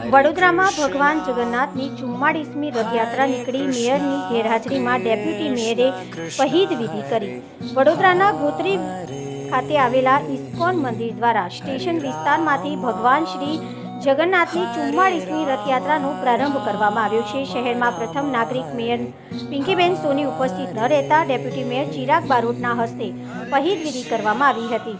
વડોદરામાં ભગવાન જગન્નાથની 44મી રથયાત્રા નીકળી મેયરની ગેરહાજરીમાં ડેપ્યુટી મેયરે શહીદ વિધિ કરી। વડોદરાના ગોત્રી ખાતે આવેલા ઇસ્કોન મંદિર દ્વારા સ્ટેશન વિસ્તારમાંથી ભગવાન શ્રી જગન્નાથની 44મી રથયાત્રાનો પ્રારંભ કરવામાં આવ્યો છે। શહેરમાં પ્રથમ નાગરિક મેયર પિંકીબેન સોની ઉપસ્થિત ન રહેતા ડેપ્યુટી મેયર ચિરાગ બારોટના હસ્તે શહીદ વિધિ કરવામાં આવી હતી।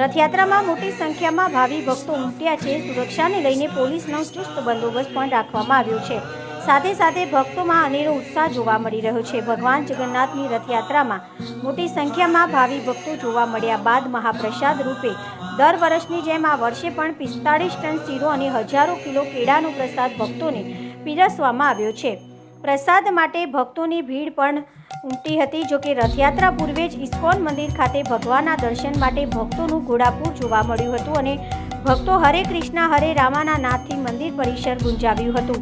રથયાત્રામાં મોટી સંખ્યામાં ભાવિ ભક્તો ઉમટ્યા છે। સુરક્ષાને લઈને પોલીસનો ચુસ્ત બંદોબસ્ત પણ રાખવામાં આવ્યો છે। સાથે સાથે ભક્તોમાં અનેરો ઉત્સાહ જોવા મળી રહ્યો છે। ભગવાન જગન્નાથની રથયાત્રામાં મોટી સંખ્યામાં ભાવિ ભક્તો જોવા મળ્યા બાદ મહાપ્રસાદ રૂપે દર વર્ષની જેમ આ વર્ષે પણ 45 ટન શીરો અને હજારો કિલો કેળાનો પ્રસાદ ભક્તોને પીરસવામાં આવ્યો છે। પ્રસાદ માટે ભક્તોની ભીડ પણ ઉમટી હતી। જોકે રથયાત્રા પૂર્વે જ ઇસ્કોન મંદિર ખાતે ભગવાનના દર્શન માટે ભક્તોનું ઘોડાપૂર જોવા મળ્યું હતું અને ભક્તો હરે કૃષ્ણ હરે રામાના નાદથી મંદિર પરિસર ગુંજાવ્યું હતું।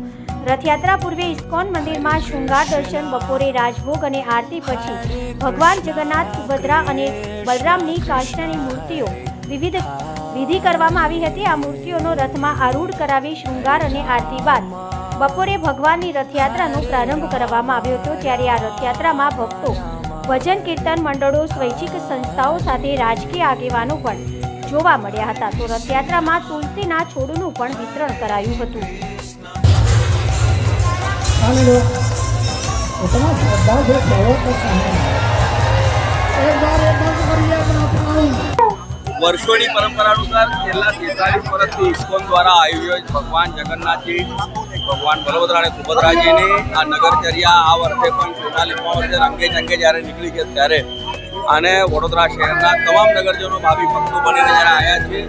રથયાત્રા પૂર્વે ઇસ્કોન મંદિરમાં શૃંગાર દર્શન, બપોરે રાજભોગ અને આરતી પછી ભગવાન જગન્નાથ, સુભદ્રા અને બલરામની કાષ્ટની મૂર્તિઓ વિધિ કરવામાં આવી હતી। આ મૂર્તિઓનો રથમાં આરૂઢ કરાવી શૃંગાર અને આરતી બાદ બપોરે ભગવાનની રથયાત્રાનો પ્રારંભ કરવામાં આવ્યો હતો। ત્યારે આ રથયાત્રામાં ભક્તો, ભજન કીર્તન મંડળો, સ્વૈચ્છિક સંસ્થાઓ સાથે રાજકીય આગેવાનો પણ જોવા મળ્યા હતા। તો રથયાત્રામાં તુલસીના છોડનું પણ વિતરણ કરાયું હતું। વર્ષોની પરંપરા અનુસાર છેલ્લા 43 વર્ષથી ઇસ્કોન દ્વારા આયોજિત ભગવાન જગન્નાથજી, ભગવાન બલભદ્ર અને સુભદ્રાજીની આ નગરચર્યા આ વર્ષે પણ 44મા વર્ષે રંગે ચંગે જ્યારે નીકળી છે ત્યારે અને વડોદરા શહેરના તમામ નગરજનો ભાવિ ભક્તો બનીને જ્યારે આવ્યા છે।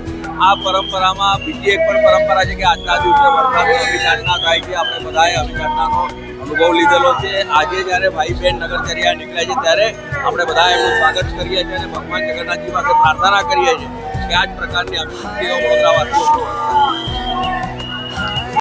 આ પરંપરામાં બીજી એક પણ પરંપરા છે કે આજના દિવસે વરસાદની અભિયાચના થાય છે। આપણે બધાએ અભિયાચનાનો અનુભવ લીધેલો છે। આજે જ્યારે ભાઈ બહેન નગરચર્યા નીકળે છે ત્યારે આપણે બધા એમનું સ્વાગત કરીએ છીએ અને ભગવાન જગન્નાથજી પાસે પ્રાર્થના કરીએ છીએ કે આ જ પ્રકારની અભિવૃદ્ધિઓ વડોદરાવાસીઓ